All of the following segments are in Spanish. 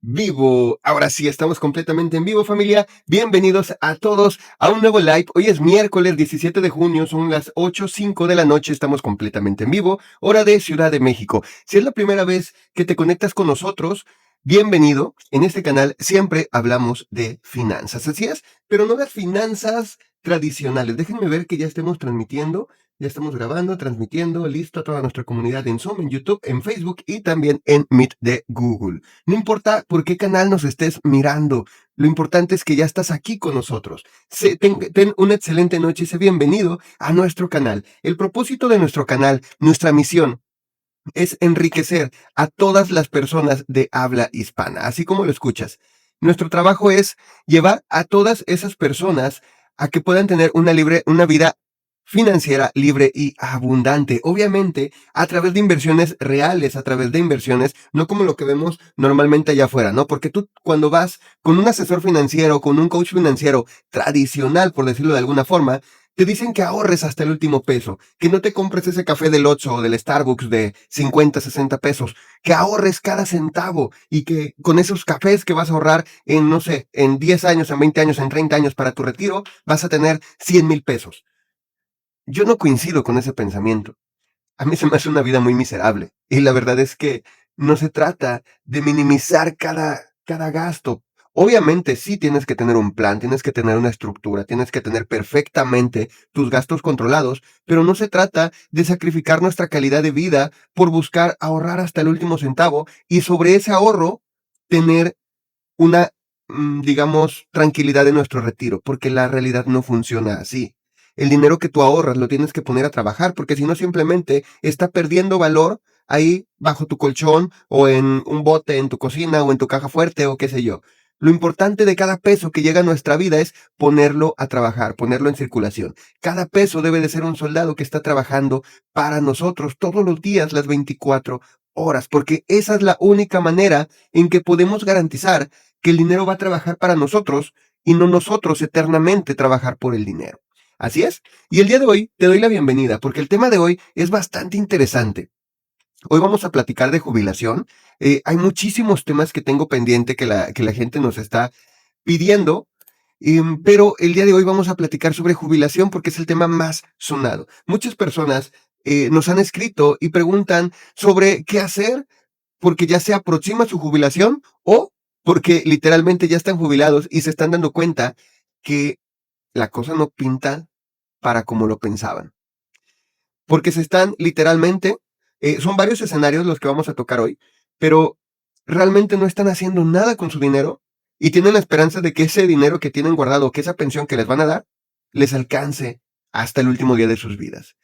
Vivo. Ahora sí, estamos completamente en vivo, familia. Bienvenidos a todos a un nuevo live. Hoy es miércoles 17 de junio, son las 8:05 de la noche, estamos completamente en vivo, hora de Ciudad de México. Si es la primera vez que te conectas con nosotros, bienvenido. En este canal siempre hablamos de finanzas, así es, pero no las finanzas tradicionales. Déjenme ver que ya estemos transmitiendo. Ya estamos grabando, transmitiendo, listo a toda nuestra comunidad en Zoom, en YouTube, en Facebook y también en Meet de Google. No importa por qué canal nos estés mirando, lo importante es que ya estás aquí con nosotros. Ten una excelente noche y sé bienvenido a nuestro canal. El propósito de nuestro canal, nuestra misión, es enriquecer a todas las personas de habla hispana, así como lo escuchas. Nuestro trabajo es llevar a todas esas personas a que puedan tener una vida financiera libre y abundante. Obviamente, a través de inversiones reales, a través de inversiones, no como lo que vemos normalmente allá afuera, ¿no? Porque tú cuando vas con un asesor financiero, con un coach financiero tradicional, por decirlo de alguna forma, te dicen que ahorres hasta el último peso, que no te compres ese café del Oxxo o del Starbucks de 50, 60 pesos, que ahorres cada centavo y que con esos cafés que vas a ahorrar en, no sé, en 10 años, en 20 años, en 30 años para tu retiro, vas a tener 100,000 pesos. Yo no coincido con ese pensamiento. A mí se me hace una vida muy miserable. Y la verdad es que no se trata de minimizar cada gasto. Obviamente sí tienes que tener un plan, tienes que tener una estructura, tienes que tener perfectamente tus gastos controlados, pero no se trata de sacrificar nuestra calidad de vida por buscar ahorrar hasta el último centavo y sobre ese ahorro tener una, digamos, tranquilidad en nuestro retiro, porque la realidad no funciona así. El dinero que tú ahorras lo tienes que poner a trabajar, porque si no simplemente está perdiendo valor ahí bajo tu colchón o en un bote en tu cocina o en tu caja fuerte o qué sé yo. Lo importante de cada peso que llega a nuestra vida es ponerlo a trabajar, ponerlo en circulación. Cada peso debe de ser un soldado que está trabajando para nosotros todos los días, las 24 horas, porque esa es la única manera en que podemos garantizar que el dinero va a trabajar para nosotros y no nosotros eternamente trabajar por el dinero. Así es. Y el día de hoy te doy la bienvenida porque el tema de hoy es bastante interesante. Hoy vamos a platicar de jubilación. Hay muchísimos temas que tengo pendiente que la gente nos está pidiendo, pero el día de hoy vamos a platicar sobre jubilación porque es el tema más sonado. Muchas personas nos han escrito y preguntan sobre qué hacer porque ya se aproxima su jubilación o porque literalmente ya están jubilados y se están dando cuenta que la cosa no pinta para como lo pensaban. Porque se están literalmente, son varios escenarios los que vamos a tocar hoy, pero realmente no están haciendo nada con su dinero y tienen la esperanza de que ese dinero que tienen guardado, que esa pensión que les van a dar, les alcance hasta el último día de sus vidas.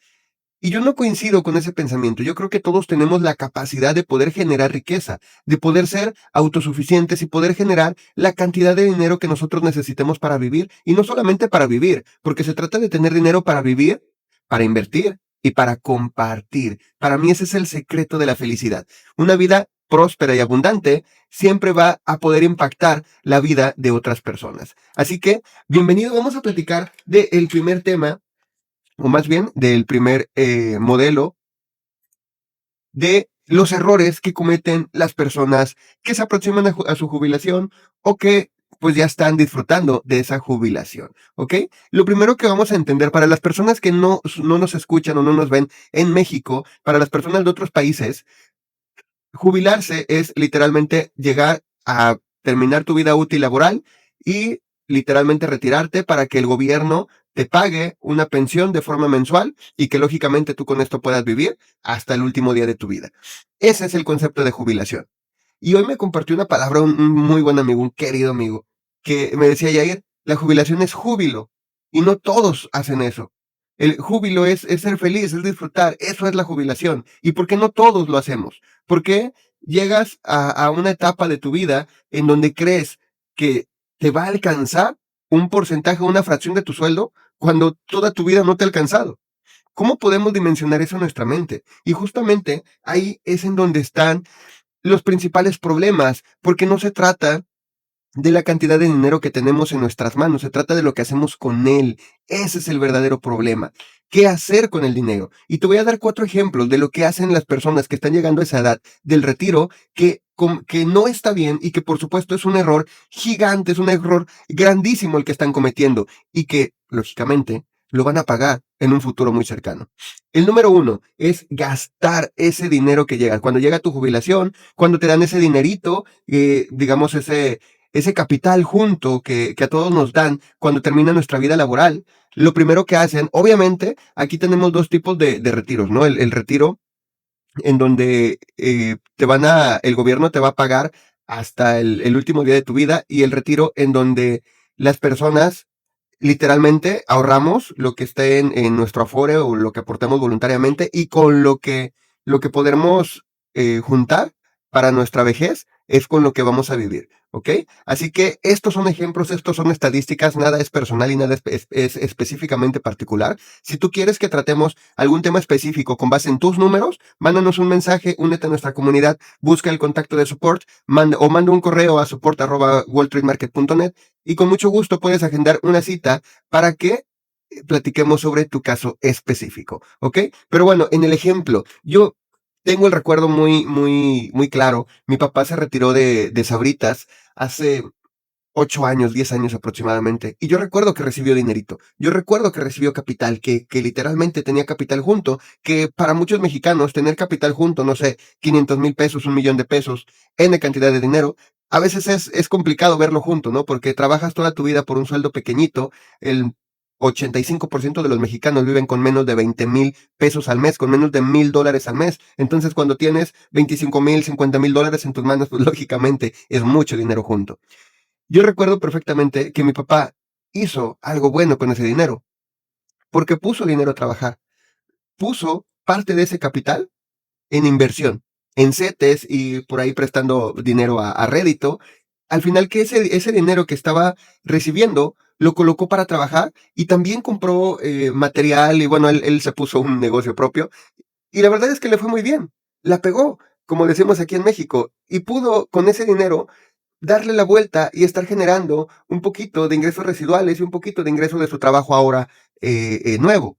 Y yo no coincido con ese pensamiento. Yo creo que todos tenemos la capacidad de poder generar riqueza, de poder ser autosuficientes y poder generar la cantidad de dinero que nosotros necesitemos para vivir. Y no solamente para vivir, porque se trata de tener dinero para vivir, para invertir y para compartir. Para mí ese es el secreto de la felicidad. Una vida próspera y abundante siempre va a poder impactar la vida de otras personas. Así que, bienvenido, vamos a platicar del primer tema o más bien del primer modelo de los errores que cometen las personas que se aproximan a su jubilación o que pues ya están disfrutando de esa jubilación, ¿ok? Lo primero que vamos a entender para las personas que no nos escuchan o no nos ven en México, para las personas de otros países, jubilarse es literalmente llegar a terminar tu vida útil laboral y literalmente retirarte para que el gobierno te pague una pensión de forma mensual y que lógicamente tú con esto puedas vivir hasta el último día de tu vida. Ese es el concepto de jubilación. Y hoy me compartió una palabra un muy buen amigo, un querido amigo, que me decía, Yair, la jubilación es júbilo y no todos hacen eso. El júbilo es ser feliz, es disfrutar, eso es la jubilación. ¿Y por qué no todos lo hacemos? ¿Por qué llegas a una etapa de tu vida en donde crees que te va a alcanzar un porcentaje, una fracción de tu sueldo, cuando toda tu vida no te ha alcanzado? ¿Cómo podemos dimensionar eso en nuestra mente? Y justamente ahí es en donde están los principales problemas, porque no se trata de la cantidad de dinero que tenemos en nuestras manos, se trata de lo que hacemos con él. Ese es el verdadero problema. qué hacer con el dinero. Y te voy a dar 4 ejemplos de lo que hacen las personas que están llegando a esa edad del retiro, que no está bien y que por supuesto es un error gigante, es un error grandísimo el que están cometiendo y que, lógicamente, lo van a pagar en un futuro muy cercano. El número 1 es gastar ese dinero que llega. Cuando llega tu jubilación, cuando te dan ese dinerito, digamos ese capital junto que a todos nos dan cuando termina nuestra vida laboral, lo primero que hacen, obviamente, aquí tenemos 2 tipos de retiros, ¿no? El retiro en donde el gobierno te va a pagar hasta el último día de tu vida, y el retiro en donde las personas literalmente ahorramos lo que esté en nuestro afore o lo que aportemos voluntariamente, y con lo que podremos juntar para nuestra vejez es con lo que vamos a vivir, ¿ok? Así que estos son ejemplos, estos son estadísticas, nada es personal y nada es específicamente particular. Si tú quieres que tratemos algún tema específico con base en tus números, mándanos un mensaje, únete a nuestra comunidad, busca el contacto de support, manda un correo a support@worldtrademarket.net y con mucho gusto puedes agendar una cita para que platiquemos sobre tu caso específico, ¿ok? Pero bueno, en el ejemplo, yo tengo el recuerdo muy, muy, muy claro. Mi papá se retiró de Sabritas hace 8 años, 10 años aproximadamente. Y yo recuerdo que recibió dinerito. Yo recuerdo que recibió capital, que literalmente tenía capital junto, que para muchos mexicanos tener capital junto, no sé, 500,000 pesos, 1,000,000 de pesos, N cantidad de dinero, a veces es complicado verlo junto, ¿no? Porque trabajas toda tu vida por un sueldo pequeñito. El 85% de los mexicanos viven con menos de 20,000 pesos al mes, con menos de $1,000 al mes. Entonces, cuando tienes 25,000, $50,000 en tus manos, pues lógicamente es mucho dinero junto. Yo recuerdo perfectamente que mi papá hizo algo bueno con ese dinero, porque puso dinero a trabajar. Puso parte de ese capital en inversión, en CETES y por ahí prestando dinero a rédito. Al final que ese dinero que estaba recibiendo lo colocó para trabajar y también compró material y bueno, él se puso un negocio propio y la verdad es que le fue muy bien. La pegó, como decimos aquí en México, y pudo con ese dinero darle la vuelta y estar generando un poquito de ingresos residuales y un poquito de ingresos de su trabajo ahora nuevo.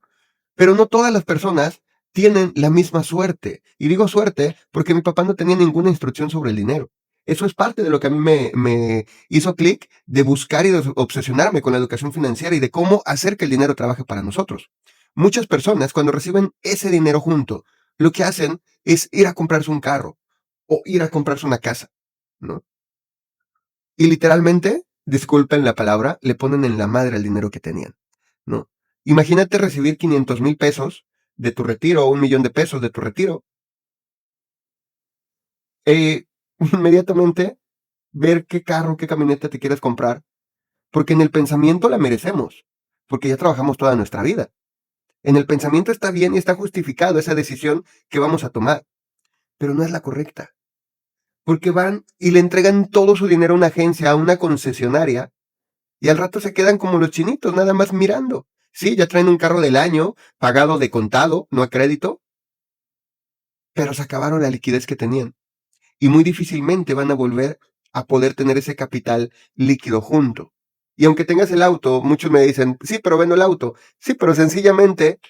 Pero no todas las personas tienen la misma suerte. Y digo suerte porque mi papá no tenía ninguna instrucción sobre el dinero. Eso es parte de lo que a mí me hizo clic de buscar y de obsesionarme con la educación financiera y de cómo hacer que el dinero trabaje para nosotros. Muchas personas cuando reciben ese dinero junto, lo que hacen es ir a comprarse un carro o ir a comprarse una casa, ¿no? Y literalmente, disculpen la palabra, le ponen en la madre el dinero que tenían, ¿no? Imagínate recibir 500,000 pesos de tu retiro o 1,000,000 de pesos de tu retiro, eh, inmediatamente ver qué carro, qué camioneta te quieres comprar, porque en el pensamiento la merecemos, porque ya trabajamos toda nuestra vida. En el pensamiento está bien y está justificado esa decisión que vamos a tomar, pero no es la correcta, porque van y le entregan todo su dinero a una agencia, a una concesionaria. Y al rato se quedan como los chinitos, nada más mirando. Sí, ya traen un carro del año, pagado de contado, no a crédito, pero se acabaron la liquidez que tenían. Y muy difícilmente van a volver a poder tener ese capital líquido junto. Y aunque tengas el auto, muchos me dicen, sí, pero vendo el auto. Sí, pero sencillamente,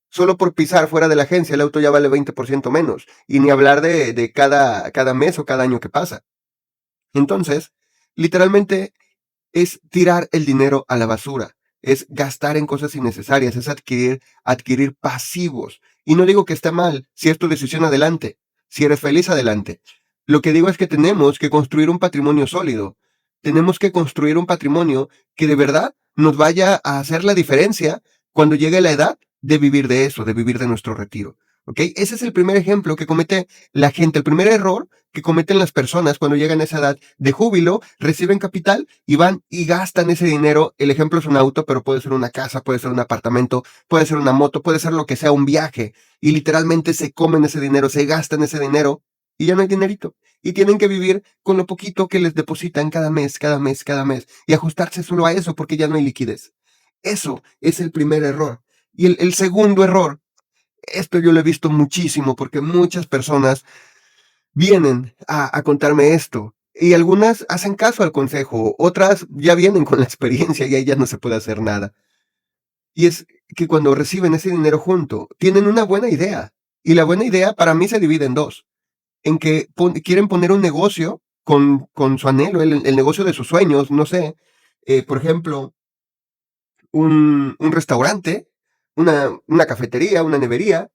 solo por pisar fuera de la agencia, el auto ya vale 20% menos. Y ni hablar de cada mes o cada año que pasa. Entonces, literalmente es tirar el dinero a la basura, es gastar en cosas innecesarias, es adquirir pasivos. Y no digo que esté mal, si es tu decisión adelante, si eres feliz adelante. Lo que digo es que tenemos que construir un patrimonio sólido, tenemos que construir un patrimonio que de verdad nos vaya a hacer la diferencia cuando llegue la edad de vivir de eso, de vivir de nuestro retiro. ¿Ok? Ese es el primer ejemplo que comete la gente, el primer error que cometen las personas cuando llegan a esa edad de júbilo, reciben capital y van y gastan ese dinero. El ejemplo es un auto, pero puede ser una casa, puede ser un apartamento, puede ser una moto, puede ser lo que sea, un viaje. Y literalmente se comen ese dinero, se gastan ese dinero y ya no hay dinerito. Y tienen que vivir con lo poquito que les depositan cada mes, cada mes, cada mes. Y ajustarse solo a eso porque ya no hay liquidez. Eso es el primer error. Y el segundo error, esto yo lo he visto muchísimo porque muchas personas vienen a contarme esto. Y algunas hacen caso al consejo, otras ya vienen con la experiencia y ahí ya no se puede hacer nada. Y es que cuando reciben ese dinero junto, tienen una buena idea. Y la buena idea para mí se divide en dos. En que quieren poner un negocio con su anhelo, el negocio de sus sueños, no sé. Por ejemplo, un restaurante, una cafetería, una nevería,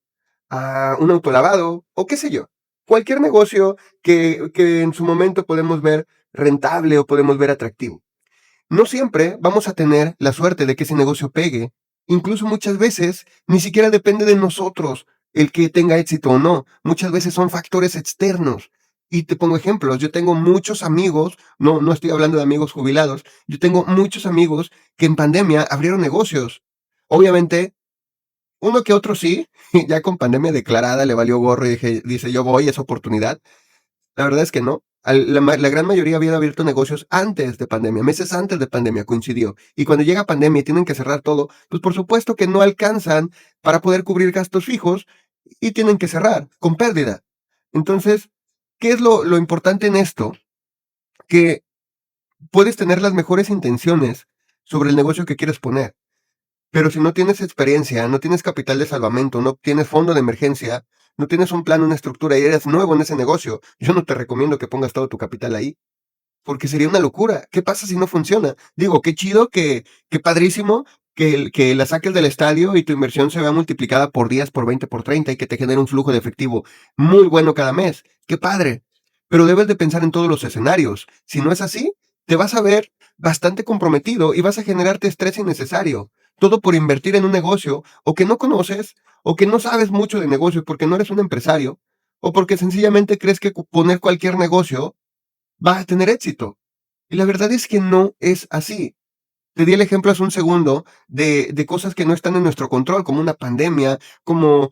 un autolavado o qué sé yo. Cualquier negocio que en su momento podemos ver rentable o podemos ver atractivo. No siempre vamos a tener la suerte de que ese negocio pegue. Incluso muchas veces ni siquiera depende de nosotros el que tenga éxito o no. Muchas veces son factores externos. Y te pongo ejemplos. Yo tengo muchos amigos, no estoy hablando de amigos jubilados, yo tengo muchos amigos que en pandemia abrieron negocios. Obviamente, uno que otro sí, ya con pandemia declarada le valió gorro y dice yo voy, es oportunidad. La verdad es que no. La gran mayoría había abierto negocios antes de pandemia, meses antes de pandemia coincidió. Y cuando llega pandemia y tienen que cerrar todo, pues por supuesto que no alcanzan para poder cubrir gastos fijos y tienen que cerrar con pérdida. Entonces, ¿qué es lo importante en esto? Que puedes tener las mejores intenciones sobre el negocio que quieres poner. Pero si no tienes experiencia, no tienes capital de salvamento, no tienes fondo de emergencia, no tienes un plan, una estructura y eres nuevo en ese negocio, yo no te recomiendo que pongas todo tu capital ahí, porque sería una locura. ¿Qué pasa si no funciona? Digo, qué chido, qué padrísimo que la saques del estadio y tu inversión se vea multiplicada por 10, por 20, por 30 y que te genere un flujo de efectivo muy bueno cada mes. Qué padre. Pero debes de pensar en todos los escenarios. Si no es así, te vas a ver bastante comprometido y vas a generarte estrés innecesario. Todo por invertir en un negocio o que no conoces o que no sabes mucho de negocio porque no eres un empresario o porque sencillamente crees que poner cualquier negocio va a tener éxito. Y la verdad es que no es así. Te di el ejemplo hace un segundo de cosas que no están en nuestro control, como una pandemia, como,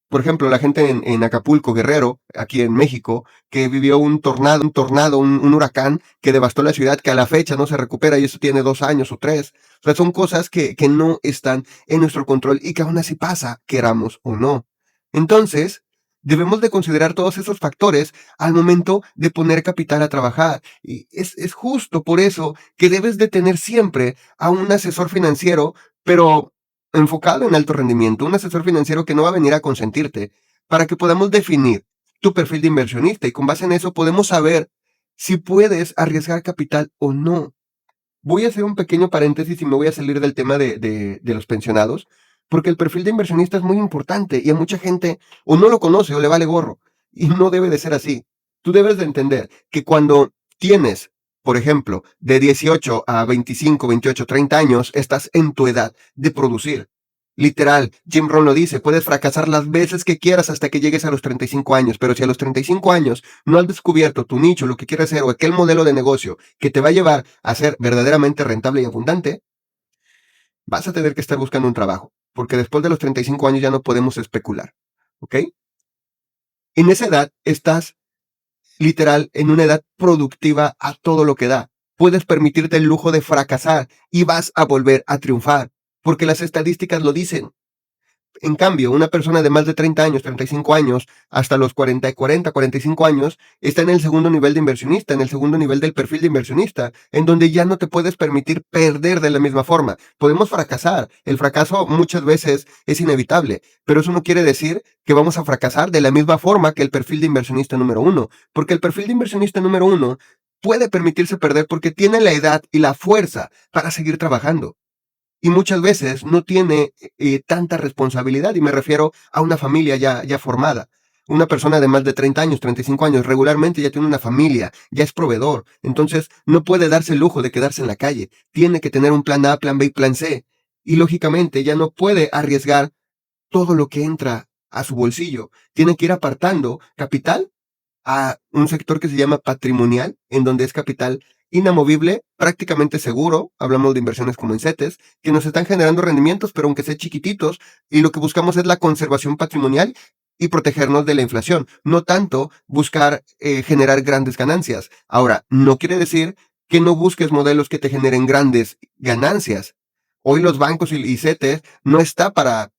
por ejemplo, la gente en Acapulco, Guerrero, aquí en México, que vivió un huracán que devastó la ciudad, que a la fecha no se recupera y eso tiene 2 años o 3. O sea, son cosas que no están en nuestro control y que aún así pasa, queramos o no. Entonces, debemos de considerar todos esos factores al momento de poner capital a trabajar. Y es justo por eso que debes de tener siempre a un asesor financiero, pero enfocado en alto rendimiento, un asesor financiero que no va a venir a consentirte, para que podamos definir tu perfil de inversionista y con base en eso podemos saber si puedes arriesgar capital o no. Voy a hacer un pequeño paréntesis y me voy a salir del tema de los pensionados, porque el perfil de inversionista es muy importante y a mucha gente o no lo conoce o le vale gorro. Y no debe de ser así. Tú debes de entender que cuando tienes, por ejemplo, de 18 a 25, 28, 30 años, estás en tu edad de producir. Literal, Jim Rohn lo dice, puedes fracasar las veces que quieras hasta que llegues a los 35 años, pero si a los 35 años no has descubierto tu nicho, lo que quieres hacer o aquel modelo de negocio que te va a llevar a ser verdaderamente rentable y abundante, vas a tener que estar buscando un trabajo, porque después de los 35 años ya no podemos especular, ¿ok? En esa edad estás literal en una edad productiva a todo lo que da. Puedes permitirte el lujo de fracasar y vas a volver a triunfar, porque las estadísticas lo dicen. En cambio, una persona de más de 30 años, 35 años, hasta los 45 años, está en el segundo nivel de inversionista, en el segundo nivel del perfil de inversionista, en donde ya no te puedes permitir perder de la misma forma. Podemos fracasar. El fracaso muchas veces es inevitable, pero eso no quiere decir que vamos a fracasar de la misma forma que el perfil de inversionista número uno, porque el perfil de inversionista número uno puede permitirse perder porque tiene la edad y la fuerza para seguir trabajando y muchas veces no tiene tanta responsabilidad, y me refiero a una familia ya formada. Una persona de más de 30 años, 35 años, regularmente ya tiene una familia, ya es proveedor, entonces no puede darse el lujo de quedarse en la calle, tiene que tener un plan A, plan B y plan C, y lógicamente ya no puede arriesgar todo lo que entra a su bolsillo, tiene que ir apartando capital a un sector que se llama patrimonial, en donde es capital inamovible, prácticamente seguro, hablamos de inversiones como en CETES, que nos están generando rendimientos, pero aunque sean chiquititos, y lo que buscamos es la conservación patrimonial y protegernos de la inflación, no tanto buscar generar grandes ganancias. Ahora, no quiere decir que no busques modelos que te generen grandes ganancias. Hoy los bancos y CETES no está para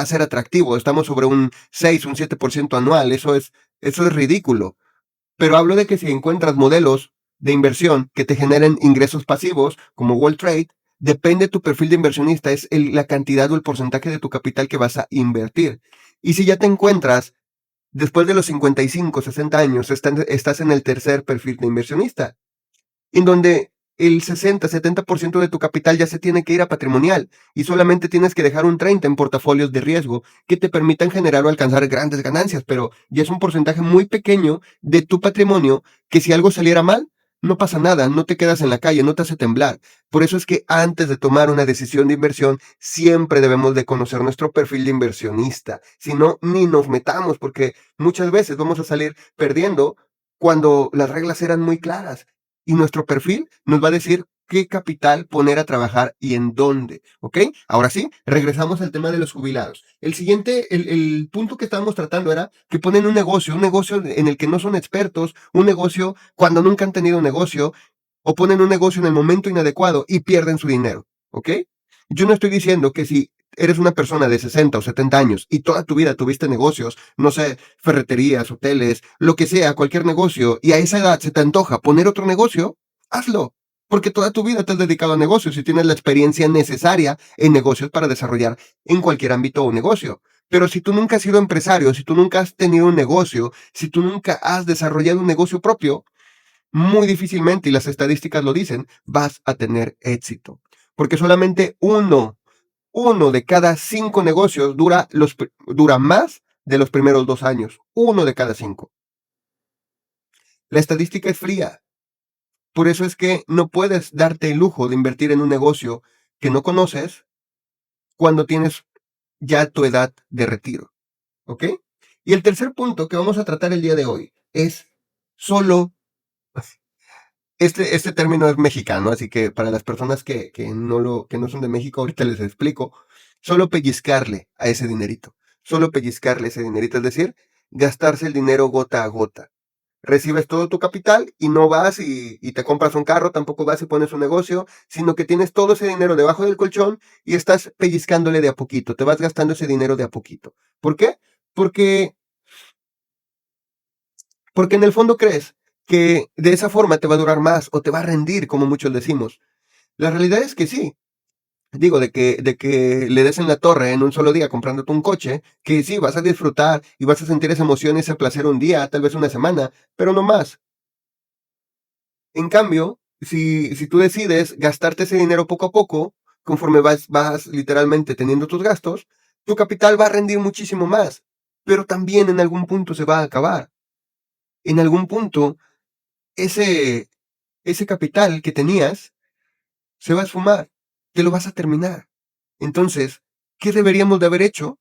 ser atractivo. Estamos sobre un 6, un 7% anual. Eso es ridículo. Pero hablo de que si encuentras modelos de inversión que te generen ingresos pasivos, como World Trade, Depende de tu perfil de inversionista, es la cantidad o el porcentaje de tu capital que vas a invertir. Y si ya te encuentras después de los 55, 60 años, estás en el tercer perfil de inversionista, en donde el 60-70% de tu capital ya se tiene que ir a patrimonial y solamente tienes que dejar un 30 en portafolios de riesgo que te permitan generar o alcanzar grandes ganancias, pero ya es un porcentaje muy pequeño de tu patrimonio que si algo saliera mal, no pasa nada, no te quedas en la calle, no te hace temblar. Por eso es que antes de tomar una decisión de inversión, siempre debemos de conocer nuestro perfil de inversionista. Si no, ni nos metamos, porque muchas veces vamos a salir perdiendo cuando las reglas eran muy claras y nuestro perfil nos va a decir qué capital poner a trabajar y en dónde, ¿ok? Ahora sí, regresamos al tema de los jubilados. El siguiente, el punto que estábamos tratando era que ponen un negocio en el que no son expertos, un negocio cuando nunca han tenido un negocio, o ponen un negocio en el momento inadecuado y pierden su dinero, ¿ok? Yo no estoy diciendo que si eres una persona de 60 o 70 años y toda tu vida tuviste negocios, no sé, ferreterías, hoteles, lo que sea, cualquier negocio, y a esa edad se te antoja poner otro negocio, hazlo. Porque toda tu vida te has dedicado a negocios y tienes la experiencia necesaria en negocios para desarrollar en cualquier ámbito o negocio. Pero si tú nunca has sido empresario, si tú nunca has tenido un negocio, si tú nunca has desarrollado un negocio propio, muy difícilmente, y las estadísticas lo dicen, vas a tener éxito. Porque solamente uno de cada 5 negocios dura más de los primeros 2 años. Uno de cada 5. La estadística es fría. Por eso es que no puedes darte el lujo de invertir en un negocio que no conoces cuando tienes ya tu edad de retiro. ¿Ok? Y el tercer punto que vamos a tratar el día de hoy es solo. Este término es mexicano, así que para las personas que no son de México, ahorita les explico. Solo pellizcarle a ese dinerito. Solo pellizcarle ese dinerito, es decir, gastarse el dinero gota a gota. Recibes todo tu capital y no vas y te compras un carro, tampoco vas y pones un negocio, sino que tienes todo ese dinero debajo del colchón y estás pellizcándole de a poquito, te vas gastando ese dinero de a poquito. ¿Por qué? Porque porque en el fondo crees que de esa forma te va a durar más o te va a rendir, como muchos decimos. La realidad es que sí. Digo, de que le des en la torre en un solo día comprándote un coche, que sí, vas a disfrutar y vas a sentir esa emoción, ese placer un día, tal vez una semana, pero no más. En cambio, si tú decides gastarte ese dinero poco a poco, conforme vas literalmente teniendo tus gastos, tu capital va a rendir muchísimo más, pero también en algún punto se va a acabar. En algún punto ese ese capital que tenías se va a esfumar, te lo vas a terminar. Entonces, ¿qué deberíamos de haber hecho?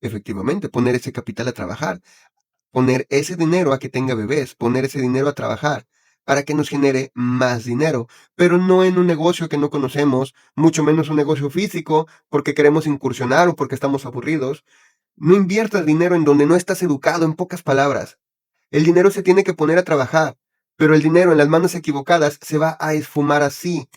Efectivamente, poner ese capital a trabajar, poner ese dinero a que tenga bebés, poner ese dinero a trabajar para que nos genere más dinero, pero no en un negocio que no conocemos, mucho menos un negocio físico, porque queremos incursionar o porque estamos aburridos. No inviertas dinero en donde no estás educado, en pocas palabras. El dinero se tiene que poner a trabajar, pero el dinero en las manos equivocadas se va a esfumar así.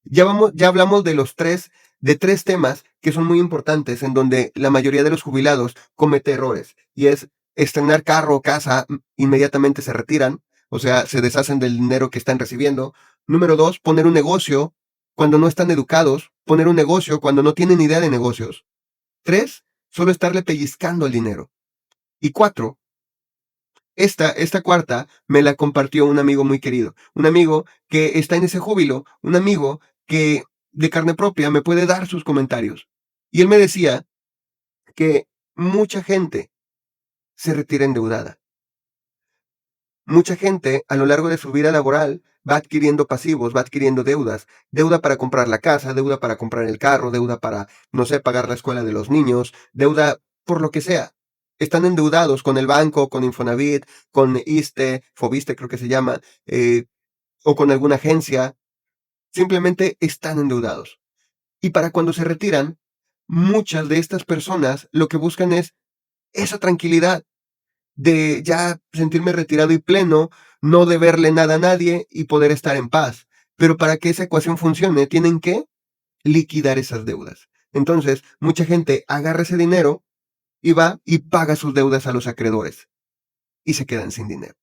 Ya hablamos de tres temas que son muy importantes en donde la mayoría de los jubilados comete errores. Y es estrenar carro o casa, inmediatamente se retiran, o sea, se deshacen del dinero que están recibiendo. Número dos, poner un negocio cuando no están educados, poner un negocio cuando no tienen idea de negocios. Tres, solo estarle pellizcando el dinero. Y cuatro, esta cuarta me la compartió un amigo muy querido, un amigo que está en ese júbilo, un amigo que de carne propia me puede dar sus comentarios. Y él me decía que mucha gente se retira endeudada. Mucha gente a lo largo de su vida laboral va adquiriendo pasivos, va adquiriendo deudas, deuda para comprar la casa, deuda para comprar el carro, deuda para, no sé, pagar la escuela de los niños, deuda por lo que sea. Están endeudados con el banco, con Infonavit, con ISSSTE, Fobiste creo que se llama, o con alguna agencia. Simplemente están endeudados. Y para cuando se retiran, muchas de estas personas lo que buscan es esa tranquilidad de ya sentirme retirado y pleno, no deberle nada a nadie y poder estar en paz. Pero para que esa ecuación funcione, tienen que liquidar esas deudas. Entonces, mucha gente agarra ese dinero y va y paga sus deudas a los acreedores y se quedan sin dinero.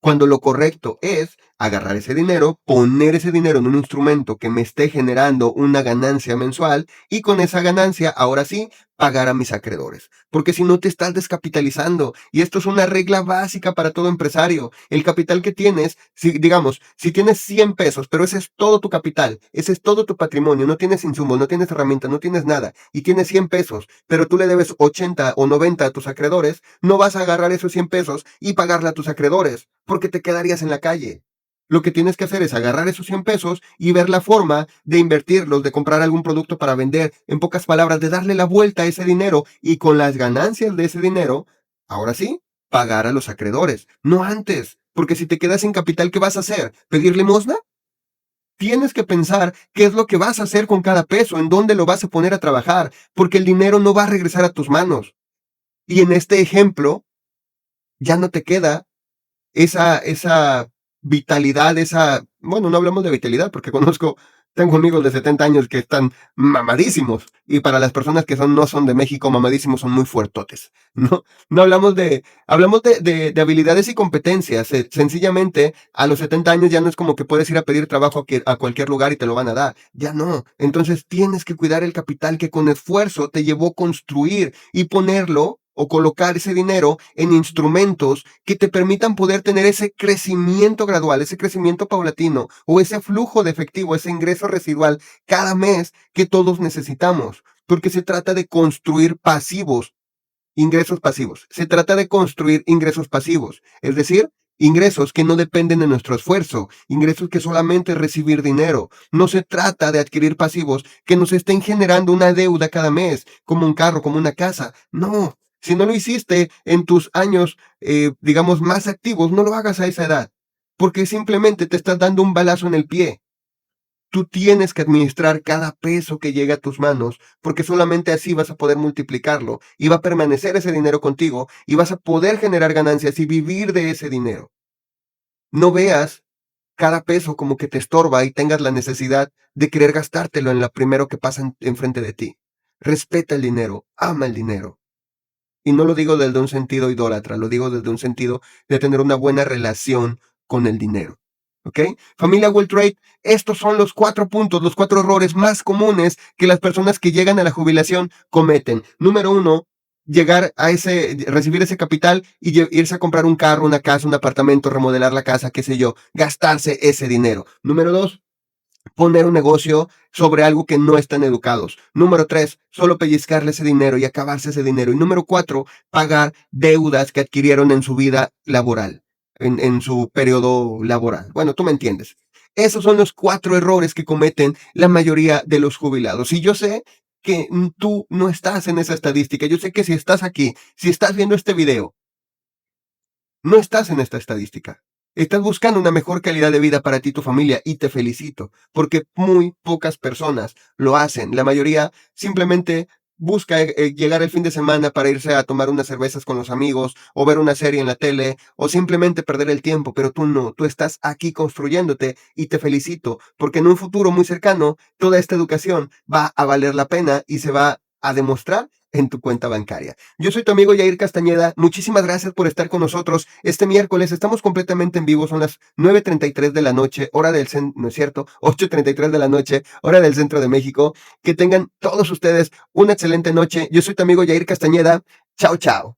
Cuando lo correcto es agarrar ese dinero, poner ese dinero en un instrumento que me esté generando una ganancia mensual y con esa ganancia, ahora sí, pagar a mis acreedores. Porque si no te estás descapitalizando. Y esto es una regla básica para todo empresario. El capital que tienes, si, digamos, si tienes 100 pesos, pero ese es todo tu capital, ese es todo tu patrimonio, no tienes insumos, no tienes herramientas, no tienes nada, y tienes 100 pesos, pero tú le debes 80 o 90 a tus acreedores, no vas a agarrar esos 100 pesos y pagarle a tus acreedores, porque te quedarías en la calle. Lo que tienes que hacer es agarrar esos 100 pesos y ver la forma de invertirlos, de comprar algún producto para vender, en pocas palabras, de darle la vuelta a ese dinero y con las ganancias de ese dinero, ahora sí, pagar a los acreedores, no antes, porque si te quedas sin capital, ¿qué vas a hacer? ¿Pedir limosna? Tienes que pensar qué es lo que vas a hacer con cada peso, en dónde lo vas a poner a trabajar, porque el dinero no va a regresar a tus manos. Y en este ejemplo, ya no te queda esa vitalidad, bueno, no hablamos de vitalidad, porque tengo amigos de 70 años que están mamadísimos, y para las personas que no son de México, mamadísimos son muy fuertotes, ¿no? No hablamos de habilidades y competencias, sencillamente, a los 70 años ya no es como que puedes ir a pedir trabajo a cualquier lugar y te lo van a dar, ya no. Entonces tienes que cuidar el capital que con esfuerzo te llevó a construir y ponerlo o colocar ese dinero en instrumentos que te permitan poder tener ese crecimiento gradual, ese crecimiento paulatino o ese flujo de efectivo, ese ingreso residual cada mes que todos necesitamos, porque se trata de construir pasivos, ingresos pasivos. Se trata de construir ingresos pasivos, es decir, ingresos que no dependen de nuestro esfuerzo, ingresos que solamente recibir dinero. No se trata de adquirir pasivos que nos estén generando una deuda cada mes, como un carro, como una casa. No, si no lo hiciste en tus años, digamos, más activos, no lo hagas a esa edad, porque simplemente te estás dando un balazo en el pie. Tú tienes que administrar cada peso que llega a tus manos, porque solamente así vas a poder multiplicarlo y va a permanecer ese dinero contigo y vas a poder generar ganancias y vivir de ese dinero. No veas cada peso como que te estorba y tengas la necesidad de querer gastártelo en lo primero que pasa enfrente de ti. Respeta el dinero, ama el dinero. Y no lo digo desde un sentido idólatra, lo digo desde un sentido de tener una buena relación con el dinero. ¿Ok? Familia World Trade, estos son los 4 puntos, los 4 errores más comunes que las personas que llegan a la jubilación cometen. Número 1, recibir ese capital y irse a comprar un carro, una casa, un apartamento, remodelar la casa, qué sé yo, gastarse ese dinero. Número 2, poner un negocio sobre algo que no están educados. Número 3, solo pellizcarle ese dinero y acabarse ese dinero. Y número 4, pagar deudas que adquirieron en su vida laboral, en su periodo laboral. Bueno, tú me entiendes. Esos son los 4 errores que cometen la mayoría de los jubilados. Y yo sé que tú no estás en esa estadística. Yo sé que si estás aquí, si estás viendo este video, no estás en esta estadística. Estás buscando una mejor calidad de vida para ti y tu familia y te felicito, porque muy pocas personas lo hacen. La mayoría simplemente busca llegar el fin de semana para irse a tomar unas cervezas con los amigos o ver una serie en la tele o simplemente perder el tiempo, pero tú no, tú estás aquí construyéndote y te felicito, porque en un futuro muy cercano toda esta educación va a valer la pena y se va a demostrar en tu cuenta bancaria. Yo soy tu amigo Yair Castañeda. Muchísimas gracias por estar con nosotros. Este miércoles estamos completamente en vivo. Son las 9:33 de la noche, hora del centro, no es cierto, 8:33 de la noche, hora del centro de México. Que tengan todos ustedes una excelente noche. Yo soy tu amigo Yair Castañeda. Chao, chao.